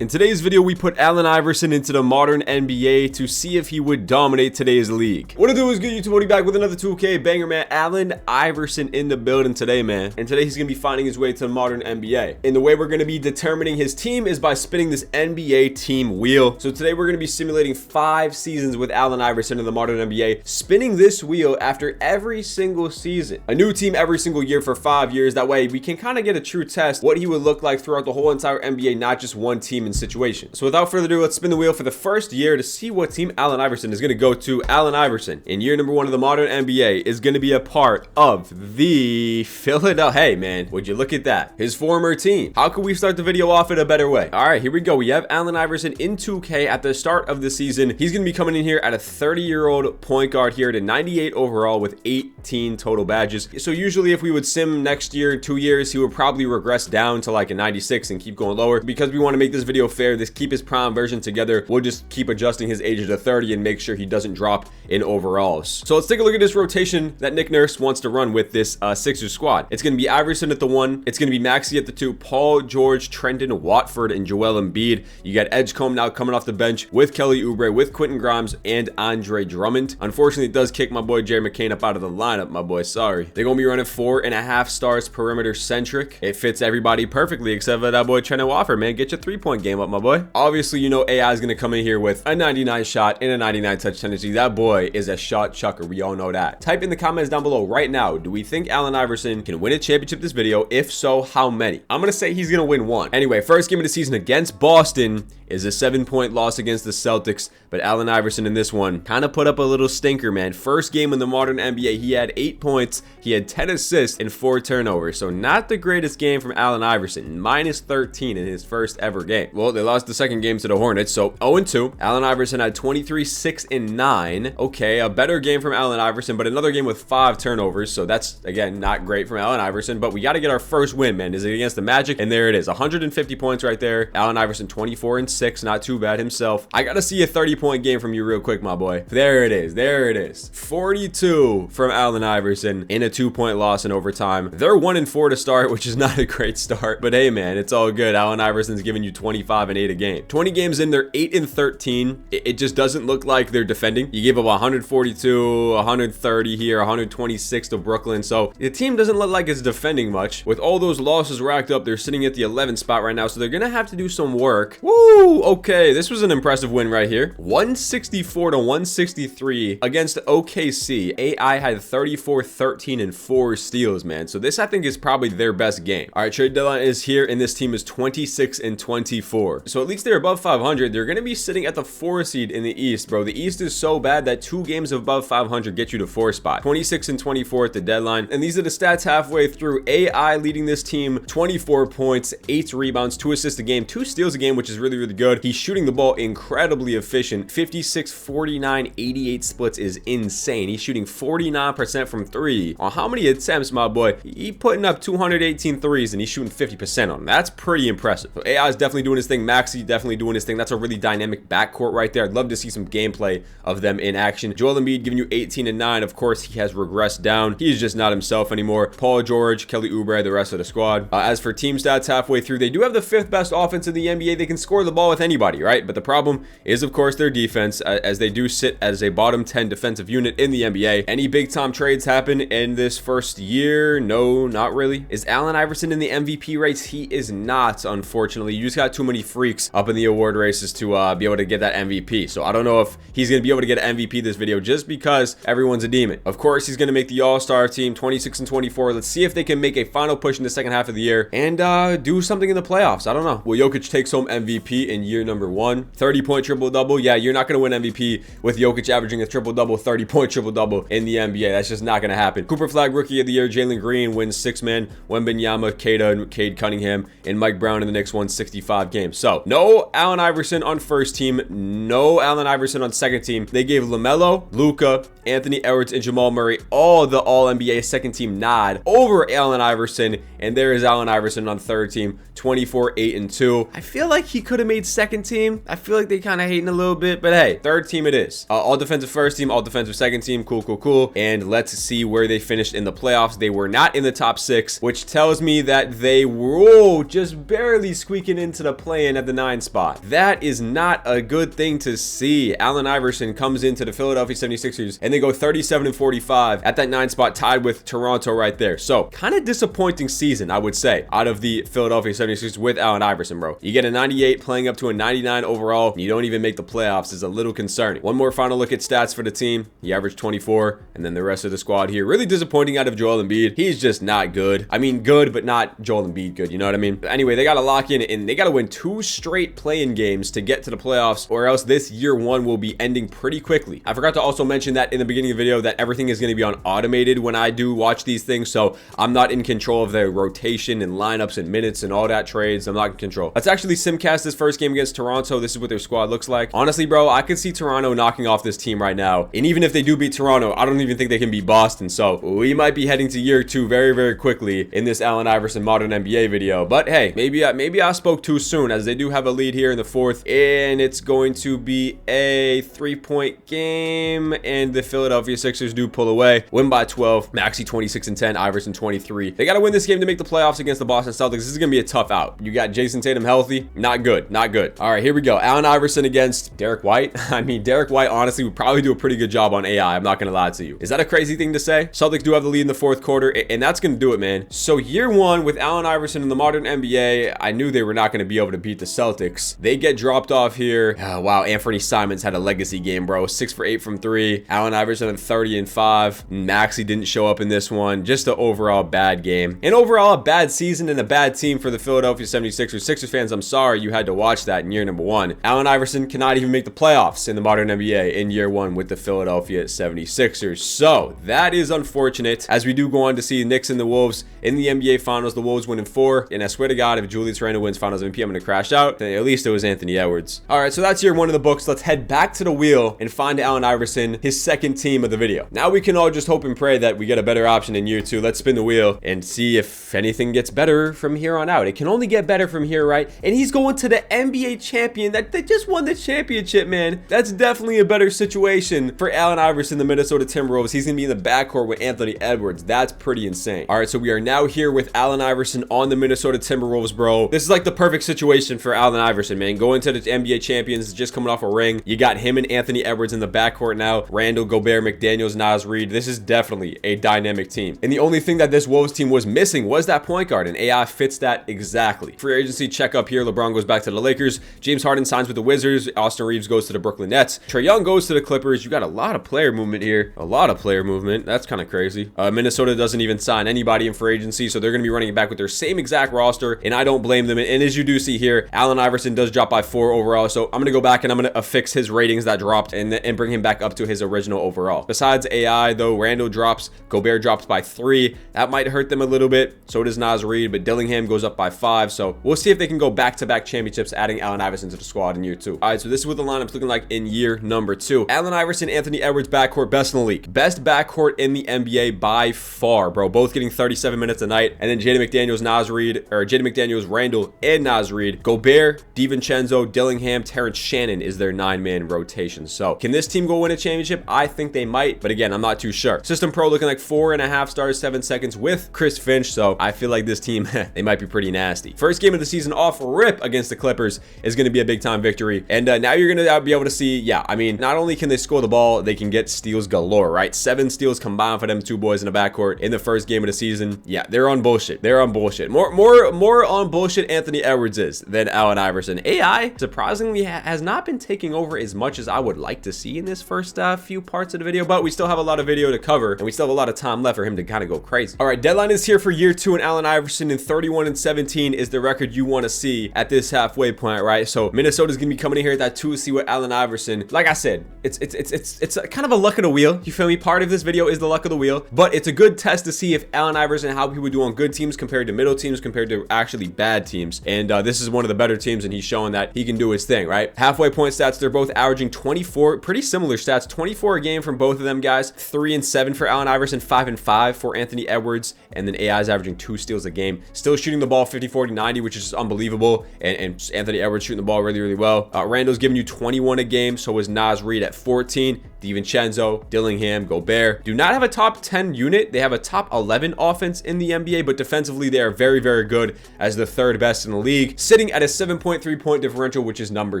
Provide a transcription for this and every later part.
In today's video, we put Allen Iverson into the modern NBA to see if he would dominate today's league. What to do is good, YouTube, back with another 2K banger, man. Allen Iverson in the building today, man. And today he's going to be finding his way to the modern NBA. And the way we're going to be determining his team is by spinning this NBA team wheel. So today we're going to be simulating 5 seasons with Allen Iverson in the modern NBA, spinning this wheel after every single season. A new team every single year for 5 years. That way we can kind of get a true test what he would look like throughout the whole entire NBA, not just one team situation. So without further ado, let's spin the wheel for the first year to see what team Allen Iverson is going to go to. Allen Iverson in year number 1 of the modern NBA is going to be a part of the Philadelphia. Hey man, would you look at that? His former team. How could we start the video off in a better way? All right, here we go. We have Allen Iverson in 2K at the start of the season. He's going to be coming in here at a 30-year-old point guard here to 98 overall with 18 total badges. So usually if we would sim next year, 2 years, he would probably regress down to like a 96 and keep going lower. Because we want to make this video fair, this keep his prime version together, we'll just keep adjusting his age to 30 and make sure he doesn't drop in overalls. So let's take a look at this rotation that Nick Nurse wants to run with this Sixers squad. It's going to be Iverson at the 1, it's going to be Maxey at the 2, Paul George, Trenton Watford, and Joel Embiid. You got Edgecombe now coming off the bench with Kelly Oubre, with Quentin Grimes, and Andre Drummond. Unfortunately, it does kick my boy Jerry McCain up out of the lineup, my boy, sorry. They're going to be running 4.5 stars perimeter centric. It fits everybody perfectly except for that boy Trenton Watford, man. Get your 3-point game up, my boy. Obviously, you know AI is going to come in here with a 99 shot and a 99 touch tendency. That boy is a shot chucker. We all know that. Type in the comments down below right now. Do we think Allen Iverson can win a championship this video? If so, how many? I'm going to say he's going to win 1. Anyway, first game of the season against Boston is a 7-point loss against the Celtics, but Allen Iverson in this one kind of put up a little stinker, man. First game in the modern NBA, he had 8 points, he had 10 assists and 4 turnovers. So not the greatest game from Allen Iverson. Minus 13 in his first ever game. Well, they lost the second game to the Hornets, so 0-2. Allen Iverson had 23, 6, and 9. Okay, a better game from Allen Iverson, but another game with 5 turnovers. So that's, again, not great from Allen Iverson, but we got to get our first win, man. Is it against the Magic? And there it is, 150 points right there. Allen Iverson 24 and 6, not too bad himself. I got to see a 30-point game from you real quick, my boy. There it is. There it is. 42 from Allen Iverson in a 2-point loss in overtime. They're 1-4 to start, which is not a great start, but hey, man, it's all good. Allen Iverson's giving you 25 and 8 a game. 20 games in, they're 8 and 13. It just doesn't look like they're defending. You gave up 142, 130 here, 126 to Brooklyn. So the team doesn't look like it's defending much. With all those losses racked up, they're sitting at the 11th spot right now. So they're going to have to do some work. Woo! Okay, this was an impressive win right here. 164 to 163 against OKC. AI had 34, 13, and 4 steals, man. So this, I think, is probably their best game. All right, trade deadline is here, and this team is 26 and 24. So at least they're above 500. They're going to be sitting at the 4 seed in the East, bro. The East is so bad that 2 games above 500 get you to 4 spot. 26 and 24 at the deadline. And these are the stats halfway through. AI leading this team 24 points, 8 rebounds, 2 assists a game, 2 steals a game, which is really, really good. He's shooting the ball incredibly efficient. 56, 49, 88 splits is insane. He's shooting 49% from 3. On how many attempts, my boy? He putting up 218 threes and he's shooting 50% on them. That's pretty impressive. So AI is definitely doing his thing. Maxey definitely doing his thing. That's a really dynamic backcourt right there. I'd love to see some gameplay of them in action. Joel Embiid giving you 18 and 9. Of course, he has regressed down. He's just not himself anymore. Paul George, Kelly Oubre, the rest of the squad. As for team stats halfway through, they do have the 5th best offense in the NBA. They can score the ball with anybody, right? But the problem is, of course, their defense, as they do sit as a bottom 10 defensive unit in the NBA. Any big time trades happen in this first year? No, not really. Is Allen Iverson in the MVP race? He is not, unfortunately. You just got too many freaks up in the award races to be able to get that MVP. So I don't know if he's going to be able to get an MVP this video just because everyone's a demon. Of course, he's going to make the All-Star team, 26 and 24. Let's see if they can make a final push in the second half of the year and do something in the playoffs. I don't know. Well, Jokic takes home MVP in year number 1. 30-point triple-double. Yeah, you're not going to win MVP with Jokic averaging a triple-double, 30-point triple-double in the NBA. That's just not going to happen. Cooper Flag Rookie of the Year, Jalen Green wins 6-man. Wembanyama, Keita, and Cade Cunningham, and Mike Brown in the Knicks won 65 games. So, no Allen Iverson on first team. No Allen Iverson on second team. They gave LaMelo, Luka, Anthony Edwards, and Jamal Murray all the All-NBA second team nod over Allen Iverson. And there is Allen Iverson on third team, 24, 8, and 2. I feel like he could have made second team. I feel like they kind of hating a little bit, but hey, third team it is. All defensive first team, all defensive second team. Cool, cool, cool. And let's see where they finished in the playoffs. They were not in the top 6, which tells me that they were just barely squeaking into the playoffs. play-in at the 9 spot. That is not a good thing to see. Allen Iverson comes into the Philadelphia 76ers and they go 37-45 at that 9 spot, tied with Toronto right there. So kind of disappointing season, I would say, out of the Philadelphia 76ers with Allen Iverson, bro. You get a 98 playing up to a 99 overall, and you don't even make the playoffs is a little concerning. One more final look at stats for the team. He averaged 24, and then the rest of the squad here. Really disappointing out of Joel Embiid. He's just not good. I mean, good, but not Joel Embiid good, you know what I mean? But anyway, they got to lock in, and they got to win 2 straight play-in games to get to the playoffs, or else this year 1 will be ending pretty quickly. I forgot to also mention that in the beginning of the video that everything is going to be on automated when I do watch these things, so I'm not in control of the rotation and lineups and minutes and all that trades. I'm not in control. Let's actually simcast this first game against Toronto. This is what their squad looks like. Honestly, bro, I could see Toronto knocking off this team right now, and even if they do beat Toronto, I don't even think they can beat Boston, so we might be heading to year 2 very, very quickly in this Allen Iverson Modern NBA video. But hey, maybe I spoke too soon, as they do have a lead here in the 4th, and it's going to be a 3-point game, and the Philadelphia Sixers do pull away, win by 12. Maxey 26-10, Iverson 23. They got to win this game to make the playoffs against the Boston Celtics. This is gonna be a tough out. You got Jason Tatum healthy, not good, not good. All right, here we go. Allen Iverson against Derek White. I mean, Derek White honestly would probably do a pretty good job on AI. I'm not gonna lie to you. Is that a crazy thing to say? Celtics do have the lead in the 4th quarter, and that's gonna do it, man. So year 1 with Allen Iverson in the modern NBA, I knew they were not gonna be able to beat the Celtics. They get dropped off here. Oh, wow, Anthony Simons had a legacy game, bro. 6 for 8 from 3. Allen Iverson had 30-5. Maxey didn't show up in this one. Just an overall bad game, and overall a bad season and a bad team for the Philadelphia 76ers. Sixers fans, I'm sorry you had to watch that in year number 1. Allen Iverson cannot even make the playoffs in the modern NBA in year 1 with the Philadelphia 76ers. So that is unfortunate, as we do go on to see Knicks and the Wolves in the NBA Finals. The Wolves win in 4, and I swear to God, if Julius Randle wins Finals MVP, I'm going to crash out. Then at least it was Anthony Edwards. All right, so that's year 1 of the books. Let's head back to the wheel and find Allen Iverson, his 2nd team of the video. Now we can all just hope and pray that we get a better option in year 2. Let's spin the wheel and see if anything gets better from here on out. It can only get better from here, right? And he's going to the NBA champion that they just won the championship, man. That's definitely a better situation for Allen Iverson, the Minnesota Timberwolves. He's gonna be in the backcourt with Anthony Edwards. That's pretty insane. All right, so we are now here with Allen Iverson on the Minnesota Timberwolves, bro. This is like the perfect situation for Allen Iverson, man. Going to the NBA champions, just coming off a ring. You got him and Anthony Edwards in the backcourt now. Randall, Gobert, McDaniels, Naz Reid. This is definitely a dynamic team. And the only thing that this Wolves team was missing was that point guard, and AI fits that exactly. Free agency check up here. LeBron goes back to the Lakers. James Harden signs with the Wizards. Austin Reeves goes to the Brooklyn Nets. Trae Young goes to the Clippers. You got a lot of player movement here. A lot of player movement. That's kind of crazy. Minnesota doesn't even sign anybody in free agency, so they're going to be running it back with their same exact roster, and I don't blame them. And as you do see here, Allen Iverson does drop by 4 overall, so I'm going to go back and I'm going to affix his ratings that dropped and bring him back up to his original overall. Besides AI, though, Randall drops. Gobert drops by 3. That might hurt them a little bit. So does Naz Reid, but Dillingham goes up by 5. So we'll see if they can go back-to-back championships, adding Allen Iverson to the squad in year 2. All right, so this is what the lineup's looking like in year number 2. Allen Iverson, Anthony Edwards backcourt, best in the league. Best backcourt in the NBA by far, bro. Both getting 37 minutes a night. And then Jaden McDaniels, Randall, and Naz Reid. Gobert, DiVincenzo, Dillingham, Terrence Shannon is their 9-man rotation. So can this team go win a championship? I think they might, but again, I'm not too sure. System Pro looking like 4.5 stars, 7 seconds with Chris Finch. So I feel like this team, they might be pretty nasty. First game of the season off rip against the Clippers is going to be a big time victory. And now you're going to be able to see, yeah, I mean, not only can they score the ball, they can get steals galore, right? 7 steals combined for them 2 boys in the backcourt in the first game of the season. Yeah, they're on bullshit. They're on bullshit. More on bullshit Anthony Edwards is than Allen Iverson. AI surprisingly has not been taking over as much as I would like to see in this first few parts of the video, but we still have a lot of video to cover and we still have a lot of time left for him to kind of go crazy. All right, deadline is here for year 2 and Allen Iverson, and 31-17 is the record you want to see at this halfway point, right? So Minnesota's gonna be coming in here at that 2 seed with Allen Iverson. Like I said, it's a kind of a luck of the wheel. You feel me? Part of this video is the luck of the wheel, but it's a good test to see if Allen Iverson, how he would do on good teams compared to middle teams, compared to actually bad teams. And this is one of the better teams, and he's showing that he can do his thing, right? Halfway point stats, they're both averaging 24, pretty similar stats, 24 a game from both of them guys. 3-7 for Allen Iverson, 5-5 for Anthony Edwards, and then AI is averaging 2 steals a game. Still shooting the ball 50-40-90, which is just unbelievable, and Anthony Edwards shooting the ball really, really well. Randall's giving you 21 a game, so is Naz Reid at 14. DiVincenzo, Dillingham, Gobert do not have a top 10 unit. They have a top 11 offense in the NBA, but defensively they are very, very good as the third best in the league, sitting at a 7.3 point differential, which is number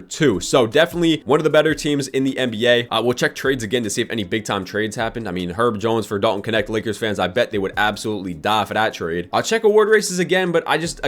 2. So definitely one of the better teams in the NBA. We'll check trades again to see if any big time trades happened. I mean, Herb Jones for Dalton Connect, Lakers fans, I bet they would absolutely die for that trade. I'll check award races again, but I just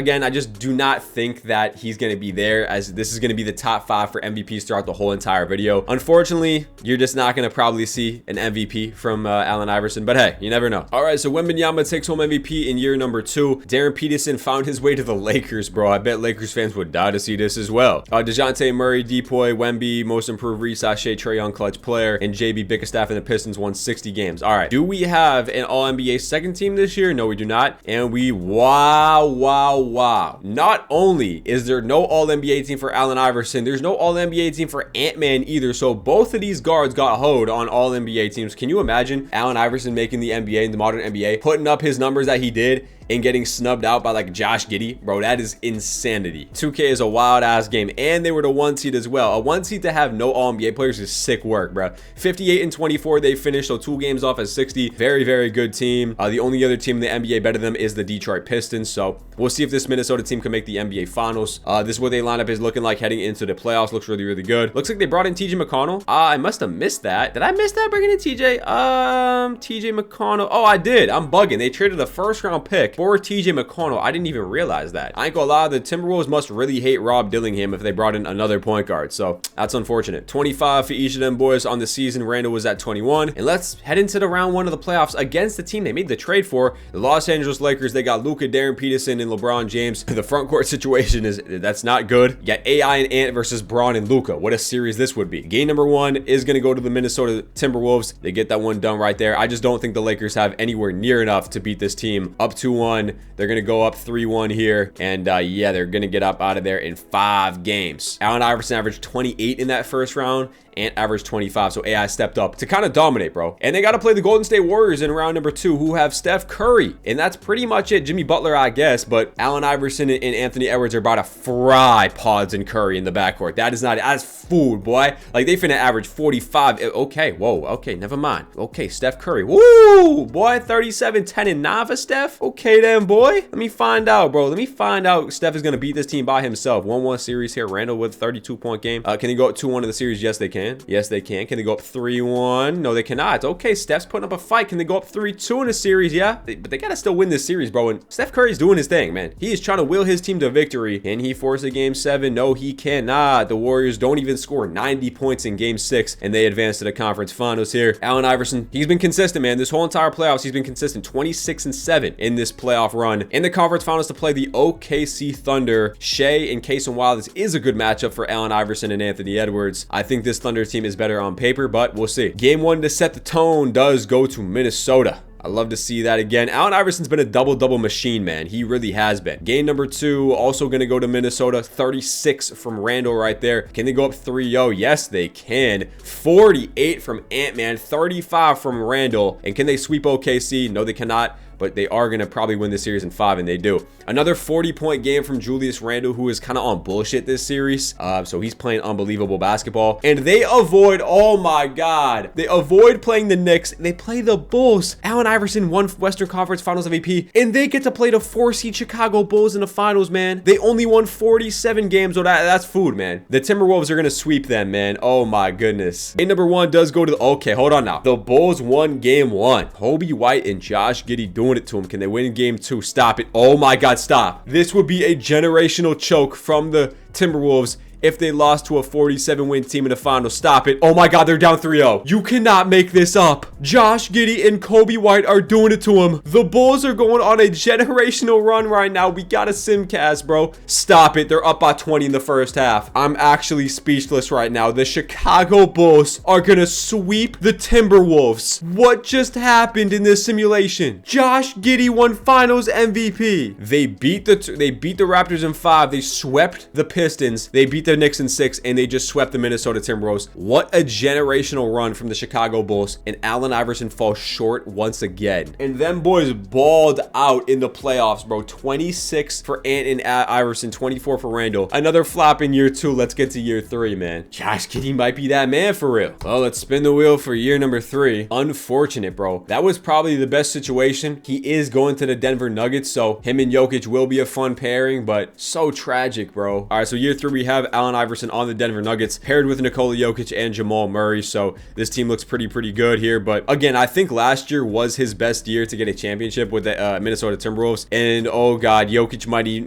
do not think that he's going to be there, as this is going to be the top 5 for MVPs throughout the whole entire video. Unfortunately, you're just not going to probably see an MVP from Allen Iverson, but hey, you never know. All right, so Wembanyama takes home MVP in year number 2. Darren Peterson found his way to the Lakers, bro. I bet Lakers fans would die to see this as well. DeJounte Murray, Depoy, Wemby, most improved, Reese Shea, Trae Young, clutch player, and JB Bickerstaff and the Pistons won 60 games. All right, do we have an All-NBA second team this year? No, we do not. And we, wow. Not only is there no All-NBA team for Allen Iverson, there's no All-NBA team for Ant-Man either. So both of these guards got hoed on All-NBA teams. Can you imagine Allen Iverson making the NBA, the modern NBA, putting up his numbers that he did and getting snubbed out by like Josh Giddey? Bro, that is insanity. 2K is a wild ass game, and they were the 1 seed as well. A 1 seed to have no All-NBA players is sick work, bro. 58-24 they finished, so 2 games off at 60. Very, very good team. The only other team in the NBA better than them is the Detroit Pistons, so we'll see if this Minnesota team can make the NBA Finals. This is what their lineup is looking like heading into the playoffs. Looks really, really good. Looks like they brought in TJ McConnell. I must have missed that. Did I miss that bringing in TJ? TJ McConnell. Oh, I did. I'm bugging. They traded a first-round pick for TJ McConnell. I didn't even realize that. I ain't gonna lie, the Timberwolves must really hate Rob Dillingham if they brought in another point guard, so that's unfortunate. 25 for each of them boys on the season. Randall was at 21, and let's head into the round 1 of the playoffs against the team they made the trade for, the Los Angeles Lakers. They got Luka, Darren Peterson, and LeBron James. The front court situation that's not good. You got AI and Ant versus Braun and Luka. What a series this would be. Game number 1 is gonna go to the Minnesota Timberwolves. They get that one done right there. I just don't think the Lakers have anywhere near enough to beat this team. Up 2-1. They're going to go up 3-1 here. And yeah, they're going to get up out of there in 5 games. Allen Iverson averaged 28 in that first round. Ant averaged 25, so AI stepped up to kind of dominate, bro. And they got to play the Golden State Warriors in round number 2, who have Steph Curry. And that's pretty much it. Jimmy Butler, I guess, but Allen Iverson and Anthony Edwards are about to fry Pods and Curry in the backcourt. That's food, boy. Like, they finna average 45. Okay, whoa, okay, never mind. Okay, Steph Curry. Woo, boy, 37, 10, and 9 for Steph. Okay, then, boy. Let me find out, bro. Let me find out Steph is going to beat this team by himself. 1-1 series here. Randall with 32-point game. Can he go up 2-1 in the series? Yes, they can. Yes, they can. Can they go up 3-1? No, they cannot. Okay, Steph's putting up a fight. Can they go up 3-2 in a series? Yeah, but they gotta still win this series, bro. And Steph Curry's doing his thing, man. He is trying to will his team to victory. Can he force a game 7? No, he cannot. The Warriors don't even score 90 points in game 6, and they advance to the conference finals here. Allen Iverson, he's been consistent, man. This whole entire playoffs, he's been consistent. 26-7 in this playoff run. In the conference finals to play the OKC Thunder. Shea and Case and Wild. This is a good matchup for Allen Iverson and Anthony Edwards. I think this Thunder team is better on paper, but we'll see. Game 1 to set the tone does go to Minnesota. I love to see that again. Allen Iverson's been a double-double machine, man. He really has been. Game number 2, also going to go to Minnesota. 36 from Randall right there. Can they go up 3-0? Yes, they can. 48 from Ant-Man. 35 from Randall. And can they sweep OKC? No, they cannot. But they are going to probably win this series in 5, and they do. Another 40-point game from Julius Randle, who is kind of on bullshit this series. So he's playing unbelievable basketball. And they avoid, oh my God, they avoid playing the Knicks. They play the Bulls. Allen Iverson won Western Conference Finals MVP, and they get to play the 4-seed Chicago Bulls in the finals, man. They only won 47 games, so that's food, man. The Timberwolves are going to sweep them, man. Oh my goodness. Game number 1 does go to the, okay, hold on now. The Bulls won game 1. Kobe White and Josh Giddey doing it to him. Can they win game 2? Stop it. Oh my God, stop. This would be a generational choke from the Timberwolves if they lost to a 47-win team in the finals. Stop it. Oh my God, they're down 3-0. You cannot make this up. Josh Giddey and Kobe White are doing it to him. The Bulls are going on a generational run right now. We got a simcast, bro. Stop it. They're up by 20 in the first half. I'm actually speechless right now. The Chicago Bulls are gonna sweep the Timberwolves. What just happened in this simulation? Josh Giddey won Finals MVP. They beat the Raptors in 5. They swept the Pistons. They beat the the Knicks in 6, and they just swept the Minnesota Timberwolves. What a generational run from the Chicago Bulls, and Allen Iverson falls short once again. And them boys balled out in the playoffs, bro. 26 for Ant and Iverson, 24 for Randall. Another flop in year 2. Let's get to year 3, man. Josh Giddey might be that man for real. Well, let's spin the wheel for year number 3. Unfortunate, bro. That was probably the best situation. He is going to the Denver Nuggets, so him and Jokic will be a fun pairing, but so tragic, bro. All right, so year 3, we have Allen Iverson on the Denver Nuggets, paired with Nikola Jokic and Jamal Murray, so this team looks pretty good here. But again, I think last year was his best year to get a championship with the Minnesota Timberwolves, and oh god, Jokic might leave.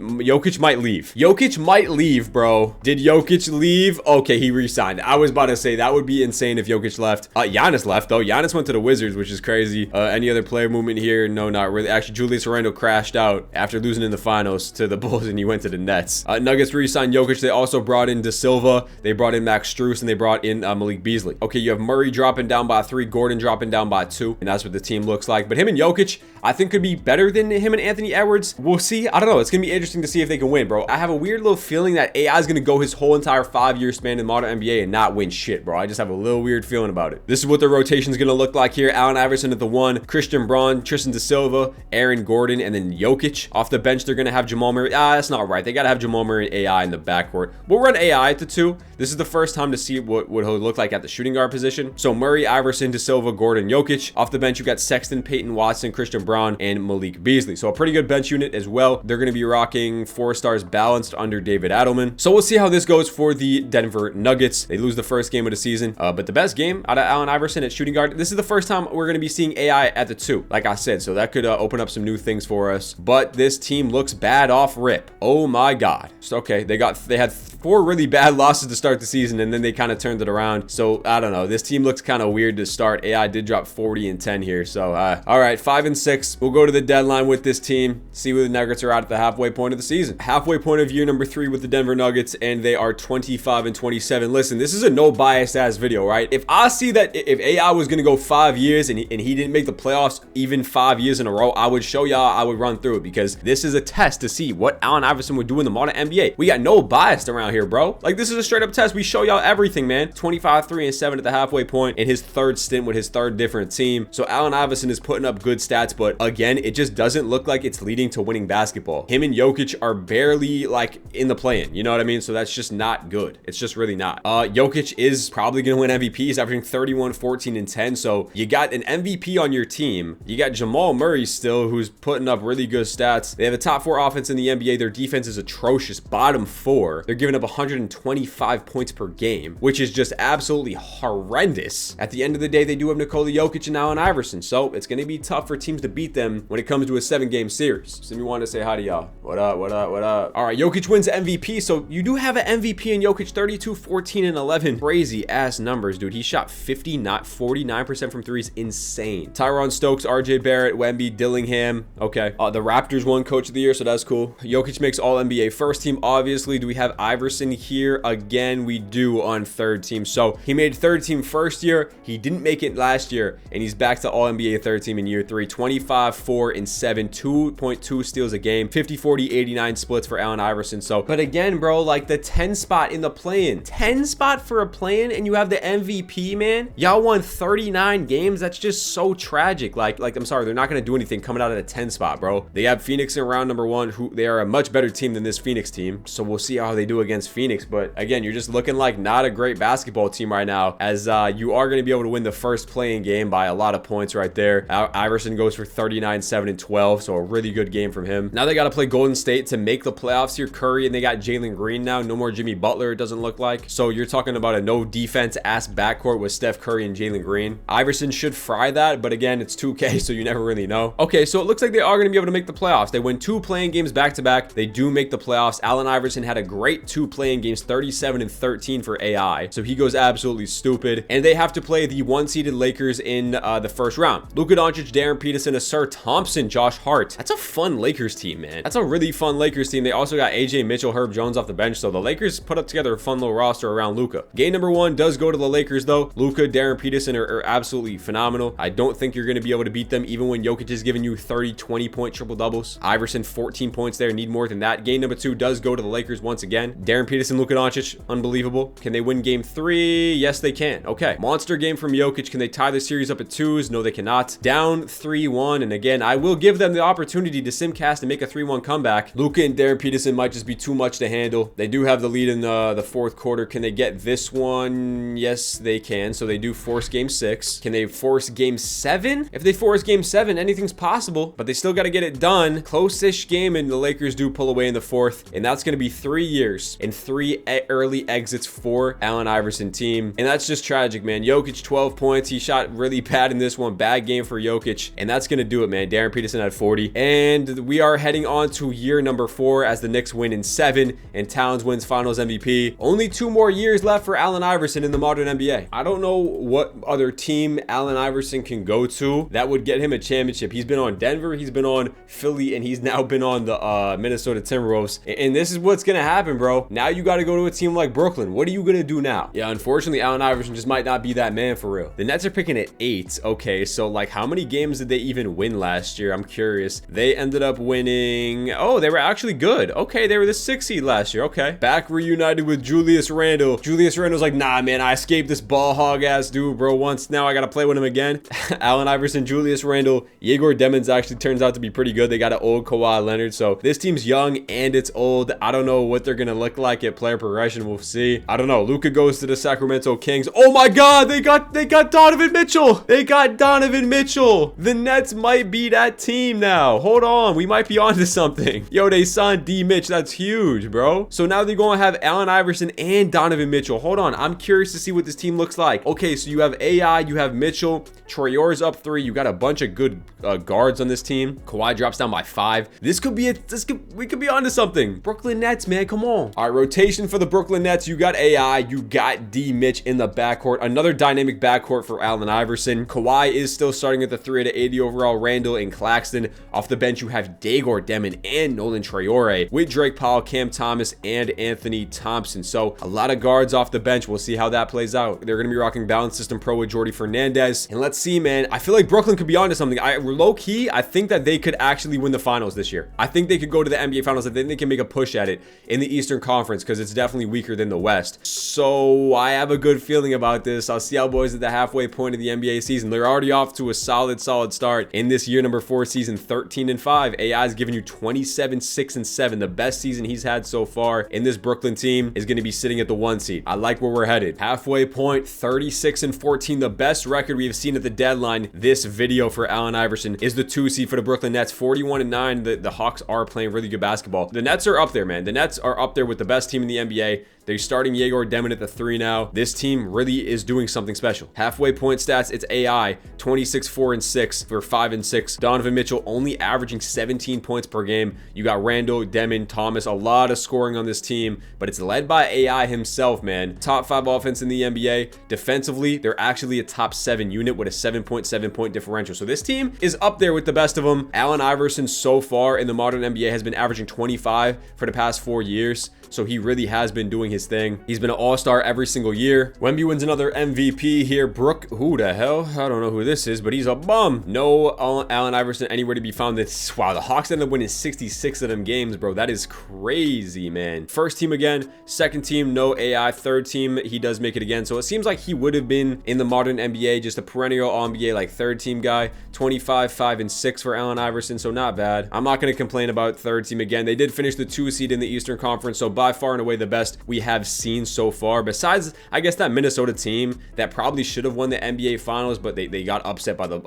Jokic might leave, bro. Did Jokic leave? Okay, he re-signed. I was about to say that would be insane if Jokic left. Giannis left though. Giannis went to the Wizards, which is crazy. Any other player movement here? No, not really. Actually, Julius Randle crashed out after losing in the finals to the Bulls, and he went to the Nets. Nuggets re-signed Jokic. They also brought in De Silva. They brought in Max Strus, and they brought in Malik Beasley. Okay, you have Murray dropping down by 3, Gordon dropping down by 2, and that's what the team looks like. But him and Jokic, I think, could be better than him and Anthony Edwards. We'll see. I don't know. It's gonna be interesting to see if they can win, bro. I have a weird little feeling that AI is gonna go his whole entire 5-year span in modern NBA and not win shit, bro. I just have a little weird feeling about it. This is what the rotation is gonna look like here. Allen Iverson at the 1, Christian Braun, Tristan De Silva, Aaron Gordon, and then Jokic. Off the bench, they're gonna have Jamal Murray. That's not right. They gotta have Jamal Murray and AI in the backcourt. We'll run AI at the 2. This is the first time to see what would look like at the shooting guard position. So Murray, Iverson, De Silva, Gordon, Jokic. Off the bench, you got Sexton, Peyton Watson, Christian Braun, and Malik Beasley. So a pretty good bench unit as well. They're going to be rocking 4 stars balanced under David Adelman. So we'll see how this goes for the Denver Nuggets. They lose the first game of the season, but the best game out of Allen Iverson at shooting guard. This is the first time we're going to be seeing AI at the 2, like I said. So that could open up some new things for us. But this team looks bad off rip. Oh my god. So okay, they had 4 really bad losses to start the season, and then they kind of turned it around. So I don't know. This team looks kind of weird to start. AI did drop 40 and 10 here. So all right, 5 and 6. We'll go to the deadline with this team, see where the Nuggets are at the halfway point of the season. Halfway point of year number 3 with the Denver Nuggets, and they are 25 and 27. Listen, this is a no bias ass video, right? If I see that if AI was going to go 5 years and he didn't make the playoffs even 5 years in a row, I would show y'all, I would run through it, because this is a test to see what Allen Iverson would do in the modern NBA. We got no bias around here, bro. Like, this is a straight up test. We show y'all everything, man. 25, 3 and 7 at the halfway point in his 3rd stint with his 3rd different team. So Allen Iverson is putting up good stats, but again, it just doesn't look like it's leading to winning basketball. Him and Jokic are barely like in the play-in, you know what I mean? So that's just not good. It's just really not. Jokic is probably gonna win MVP. He's averaging 31, 14 and 10. So you got an MVP on your team. You got Jamal Murray still, who's putting up really good stats. They have a top 4 offense in the NBA. Their defense is atrocious, bottom 4. They're giving up 125 points per game, which is just absolutely horrendous. At the end of the day, they do have Nikola Jokic and Allen Iverson, so it's going to be tough for teams to beat them when it comes to a 7-game series. So we wanted to say hi to y'all. What up, what up, what up? All right, Jokic wins MVP, so you do have an MVP in Jokic. 32, 14, and 11. Crazy ass numbers, dude. He shot 49% from threes. Insane. Tyron Stokes, RJ Barrett, Wemby, Dillingham. Okay. The Raptors won Coach of the Year, so that's cool. Jokic makes all NBA first team, obviously. Do we have Iverson here? Again, we do on 3rd team. So he made 3rd team first year. He didn't make it last year, and he's back to all NBA 3rd team in year 3. 25, 4 and 7, 2.2 steals a game, 50, 40, 89 splits for Allen Iverson. So, but again, bro, like the 10 spot in the play-in, 10 spot for a play-in, and you have the MVP, man. Y'all won 39 games. That's just so tragic. Like I'm sorry, they're not gonna do anything coming out of the 10 spot, bro. They have Phoenix in round number 1, who they are a much better team than this Phoenix team. So we'll see how they do against Phoenix. But again, you're just looking like not a great basketball team right now, as you are going to be able to win the first play-in game by a lot of points right there. Iverson goes for 39, 7 and 12, so a really good game from him. Now they got to play Golden State to make the playoffs here. Curry, and they got Jalen Green now. No more Jimmy Butler, it doesn't look like. So you're talking about a no defense ass backcourt with Steph Curry and Jalen Green. Iverson should fry that, but again, it's 2K, so you never really know. Okay, so it looks like they are going to be able to make the playoffs. They win 2 play-in games back to back. They do make the playoffs. Allen Iverson had a great 2 play-in games, 37 and 13 for AI. So he goes absolutely stupid. And they have to play the 1-seeded Lakers in the first round. Luka Doncic, Darren Peterson, Asar Thompson, Josh Hart. That's a fun Lakers team, man. That's a really fun Lakers team. They also got AJ Mitchell, Herb Jones off the bench. So the Lakers put up together a fun little roster around Luka. Game number 1 does go to the Lakers though. Luka, Darren Peterson are absolutely phenomenal. I don't think you're going to be able to beat them even when Jokic is giving you 30, 20 point triple doubles. Iverson, 14 points there. Need more than that. Game number 2 does go to the Lakers once again. Darren Peterson Peterson, Luka Doncic, unbelievable. Can they win game 3? Yes, they can. Okay. Monster game from Jokic. Can they tie the series up at 2s? No, they cannot. Down 3-1. And again, I will give them the opportunity to simcast and make a 3-1 comeback. Luka and Darren Peterson might just be too much to handle. They do have the lead in the fourth quarter. Can they get this one? Yes, they can. So they do force game 6. Can they force game 7? If they force game 7, anything's possible, but they still got to get it done. Close-ish game, and the Lakers do pull away in the fourth, and that's going to be 3 years and 3 early exits for Allen Iverson team, and that's just tragic, man. Jokic, 12 points. He shot really bad in this one. Bad game for Jokic, and that's going to do it, man. Darren Peterson had 40, and we are heading on to year number 4 as the Knicks win in 7, and Towns wins Finals MVP. Only 2 more years left for Allen Iverson in the modern NBA. I don't know what other team Allen Iverson can go to that would get him a championship. He's been on Denver, he's been on Philly, and he's now been on the Minnesota Timberwolves. And this is what's gonna happen, bro. Now you got to go to a team like Brooklyn. What are you gonna do now? Yeah, unfortunately, Allen Iverson just might not be that man for real. The Nets are picking at 8. Okay, so like how many games did they even win last year? I'm curious. They ended up winning. Oh, they were actually good. Okay, they were the 6th seed last year. Okay, back reunited with Julius Randle. Julius Randle's like, nah, man, I escaped this ball hog ass dude, bro. Once, now I gotta play with him again. Allen Iverson, Julius Randle, Igor Demons actually turns out to be pretty good. They got an old Kawhi Leonard, so this team's young and it's old. I don't know what they're gonna look like at player progression. We'll see. I don't know. Luka goes to the Sacramento Kings. Oh my God, they got Donovan Mitchell. They got Donovan Mitchell. The Nets might be that team now. Hold on, we might be onto something. Yo, they signed D Mitch. That's huge, bro. So now they're gonna have Allen Iverson and Donovan Mitchell. Hold on, I'm curious to see what this team looks like. Okay, so you have AI, you have Mitchell, Traore's up 3. You got a bunch of good guards on this team. Kawhi drops down by 5. We could be onto something. Brooklyn Nets, man, come on. All right, rotation for the Brooklyn Nets. You got AI, you got D Mitch in the backcourt. Another dynamic backcourt for Allen Iverson. Kawhi is still starting at the 3 out of 80 overall. Randle and Claxton. Off the bench, you have Dagor Demon and Nolan Traore with Drake Powell, Cam Thomas, and Anthony Thompson. So a lot of guards off the bench. We'll see how that plays out. They're going to be rocking Balance System Pro with Jordy Fernandez. And let's see, man. I feel like Brooklyn could be onto something. Low-key, I think that they could actually win the finals this year. I think they could go to the NBA finals. I think they can make a push at it in the Eastern Conference because it's definitely weaker than the West. So I have a good feeling about this. I'll see how boys at the halfway point of the NBA season. They're already off to a solid start in this year number 4 season, 13-5. AI's giving you 27-6-7. The best season he's had so far. And this Brooklyn team is going to be sitting at the 1 seed. I like where we're headed. Halfway point, 36-14. The best record we have seen at the deadline. This video for Allen Iverson is the 2 seed for the Brooklyn Nets. 41-9. The Hawks are playing really good basketball. The Nets are up there, man. The Nets are up there with the best team in the NBA. They're starting Igor Demon at the 3 now. This team really is doing something special. Halfway point stats, it's AI, 26-4-6 for 5-6. Donovan Mitchell only averaging 17 points per game. You got Randle, Demon, Thomas, a lot of scoring on this team, but it's led by AI himself, man. Top 5 offense in the NBA. Defensively, they're actually a top 7 unit with a 7.7 point differential. So this team is up there with the best of them. Allen Iverson so far in the modern NBA has been averaging 25 for the past 4 years. So he really has been doing his thing. He's been an all-star every single year. Wemby wins another MVP here. Who the hell? I don't know who this is, but he's a bum. No Allen Iverson anywhere to be found. Wow, the Hawks ended up winning 66 of them games, bro. That is crazy, man. First team again. Second team, no AI. Third team, he does make it again. So it seems like he would have been in the modern NBA, just a perennial all-NBA like third team guy. 25-5-6 for Allen Iverson, so not bad. I'm not going to complain about third team again. They did finish the 2 seed in the Eastern Conference, so by far and away the best we have seen so far, besides I guess that Minnesota team that probably should have won the NBA finals, but they got upset by the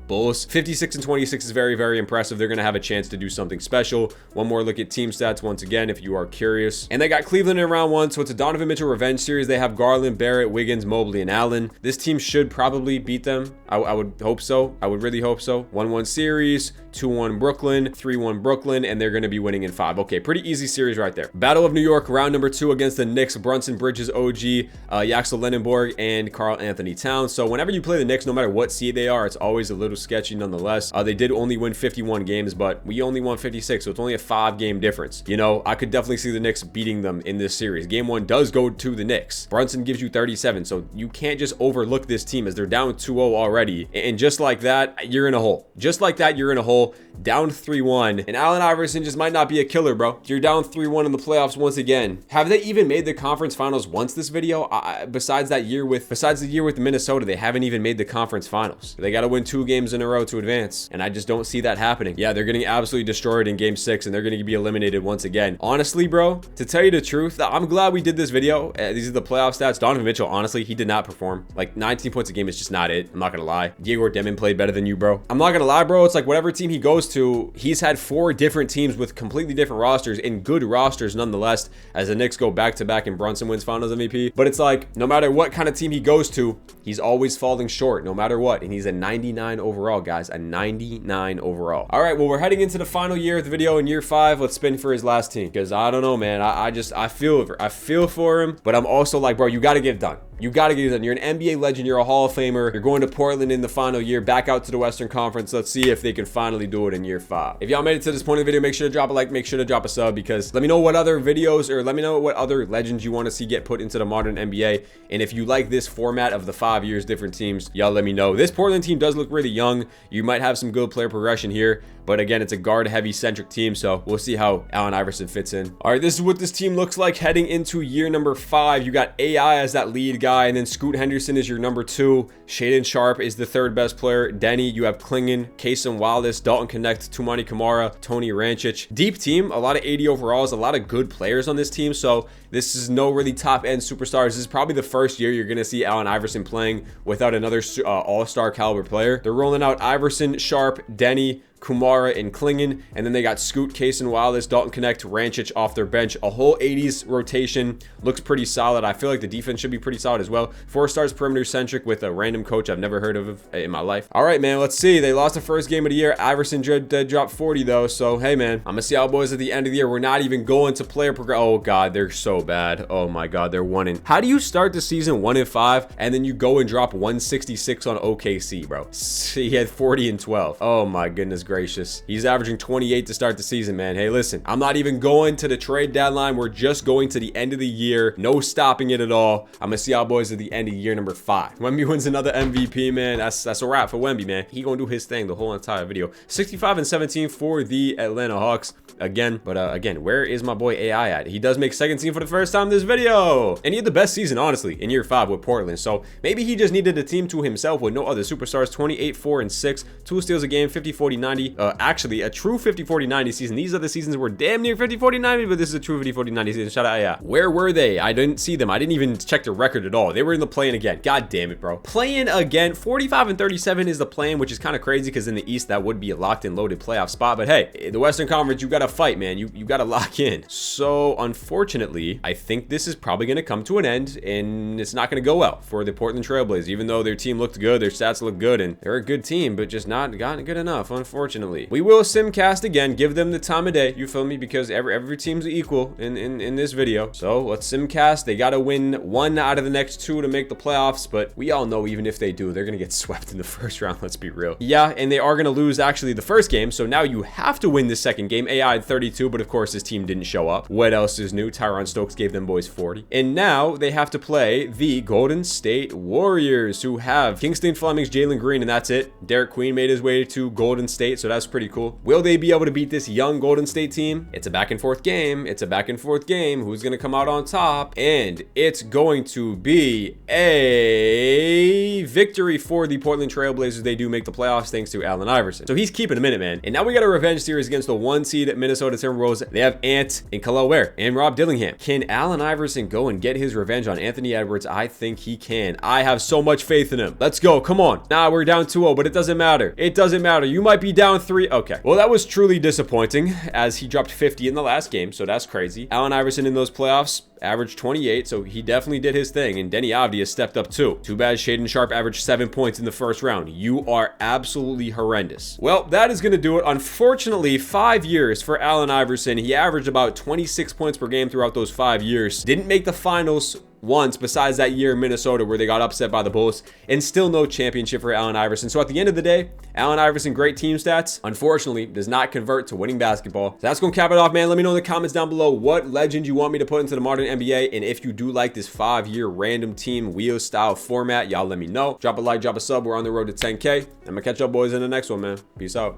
Bulls. 56-26 is very impressive. They're gonna have a chance to do something special. One more look at team stats once again if you are curious, and they got Cleveland in round 1, so it's a Donovan Mitchell revenge series. They have Garland, Barrett, Wiggins, Mobley, and Allen. This team should probably beat them. I would hope so. I would really hope so. 1-1 series, 2-1 Brooklyn, 3-1 Brooklyn, and they're going to be winning in 5. Okay, pretty easy series right there. Battle of New York, round number 2 against the Knicks. Brunson, Bridges, OG, Yaxel Lenenborg, and Karl Anthony Towns. So whenever you play the Knicks, no matter what seed they are, it's always a little sketchy nonetheless. They did only win 51 games, but we only won 56, so it's only a 5-game difference. You know, I could definitely see the Knicks beating them in this series. Game 1 does go to the Knicks. Brunson gives you 37, so you can't just overlook this team as they're down 2-0 already. And just like that, you're in a hole. Just like that, you're in a hole. Down 3-1, and Allen Iverson just might not be a killer, bro. You're down 3-1 in the playoffs once again. Have they even made made the conference finals once this video. Besides the year with Minnesota, they haven't even made the conference finals. They got to win 2 games in a row to advance, and I just don't see that happening. Yeah, they're getting absolutely destroyed in game 6, and they're going to be eliminated once again. Honestly, bro, to tell you the truth, I'm glad we did this video. These are the playoff stats. Donovan Mitchell, honestly, he did not perform. Like 19 points a game is just not it. I'm not gonna lie. Diego Demon played better than you, bro. I'm not gonna lie, bro. It's like whatever team he goes to, he's had 4 different teams with completely different rosters and good rosters nonetheless, as the Knicks go back-to-back and Brunson wins finals MVP. But it's like, no matter what kind of team he goes to, he's always falling short, no matter what. And he's a 99 overall, guys. A 99 overall. All right, well, we're heading into the final year of the video in year 5. Let's spin for his last team, because I don't know, man. I feel for him, but I'm also like, bro, you got to get it done. You got to get it done. You're an NBA legend. You're a Hall of Famer. You're going to Portland in the final year, back out to the Western Conference. Let's see if they can finally do it in year 5. If y'all made it to this point of the video, make sure to drop a like, make sure to drop a sub, because let me know what other videos, or let me know what other legends you want to see get put into the modern NBA. And if you like this format of the 5 years, different teams, y'all let me know. This Portland team does look really young. You might have some good player progression here, but again, it's a guard heavy centric team, so we'll see how Allen Iverson fits in. All right, this is what this team looks like heading into year number 5. You got AI as that lead guy, and then Scoot Henderson is your number 2. Shaedon Sharpe is the 3rd best player. Denny, you have Klingon, Kason Wallace, Dalton Connect, Tumani Kamara, Tony Rancic. Deep team, a lot of 80 overalls, a lot of good players on this team, so this is no really top end superstars. This is probably the first year you're gonna see Allen Iverson playing without another all-star caliber player. They're rolling out Iverson, Sharpe, Denny, Kumara, and Klingon, and then they got Scoot, Kason Wallace, Dalton Connect, Rancic off their bench. A whole 80s rotation. Looks pretty solid. I feel like the defense should be pretty solid as well. 4 stars perimeter centric with a random coach I've never heard of in my life. All right, man, let's see. They lost the first game of the year. Iverson did drop 40 though, so hey, man, I'm gonna see how boys at the end of the year. We're not even going to player progress. Oh god, they're so bad. Oh my god, they're 1-in. How do you start the season 1-5 and then you go and drop 166 on OKC, bro? He had 40 and 12. Oh my goodness gracious. He's averaging 28 to start the season, man. Hey, listen, I'm not even going to the trade deadline. We're just going to the end of the year. No stopping it at all. I'm gonna see our boys at the end of year number 5. Wemby wins another MVP, man. That's a wrap for Wemby, man. He gonna do his thing the whole entire video. 65 and 17 for the Atlanta Hawks again. But again, where is my boy AI at? He does make second team for the first time this video, and he had the best season honestly in year 5 with Portland. So maybe he just needed a team to himself with no other superstars. 28, 4 and 6, 2 steals a game, 50, 40, 90. Actually a true 50, 40, 90 season. These other seasons were damn near 50, 40, 90, but this is a true 50, 40, 90 season. Shout out AI. Where were they? I didn't see them. I didn't even check the record at all. They were in the play-in again. God damn it, bro. Play-in again. 45 and 37 is the play-in, which is kind of crazy because in the East that would be a locked and loaded playoff spot. But hey, the Western Conference, you got to fight, man. You got to lock in. So unfortunately, I think this is probably going to come to an end, and it's not going to go well for the Portland Trailblazers, even though their team looked good, their stats look good, and they're a good team, but just not gotten good enough, unfortunately. We will simcast again, give them the time of day, you feel me, because every team's equal in this video. So let's simcast. They got to win 1 out of the next 2 to make the playoffs, but we all know even if they do, they're going to get swept in the first round. Let's be real. Yeah, and they are going to lose actually the first game, so now you have to win the second game. AI had 32, but of course his team didn't show up. What else is new? Tyron Stokes gave them boys 40. And now they have to play the Golden State Warriors, who have Kingston Flemings, Jalen Green, and that's it. Derek Queen made his way to Golden State, so that's pretty cool. Will they be able to beat this young Golden State team? It's a back and forth game. It's a back and forth game. Who's going to come out on top? And it's going to be a victory for the Portland Trailblazers. They do make the playoffs thanks to Allen Iverson. So he's keeping a minute, man. And now we got a revenge series against the 1 seed Minnesota Timberwolves. They have Ant and Khalil Ware and Rob Dillingham. Can Allen Iverson go and get his revenge on Anthony Edwards? I think he can. I have so much faith in him. Let's go. Come on. Nah, we're down 2-0, but it doesn't matter. It doesn't matter. You might be down 3. Okay. Well, that was truly disappointing as he dropped 50 in the last game, so that's crazy. Allen Iverson in those playoffs averaged 28, so he definitely did his thing, and Denny Avdia stepped up too. Too bad Shaedon Sharpe averaged 7 points in the first round. You are absolutely horrendous. Well, that is going to do it. Unfortunately, 5 years for Allen Iverson. He averaged about 26 points per game throughout those 5 years. Didn't make the finals once besides that year in Minnesota where they got upset by the Bulls, and still no championship for Allen Iverson. So at the end of the day, Allen Iverson, great team stats, unfortunately does not convert to winning basketball. So that's gonna cap it off, man. Let me know in the comments down below what legend you want me to put into the modern NBA, and if you do like this 5-year random team wheel style format, y'all let me know. Drop a like, drop a sub. We're on the road to 10K. I'm gonna catch up boys in the next one, man. Peace out.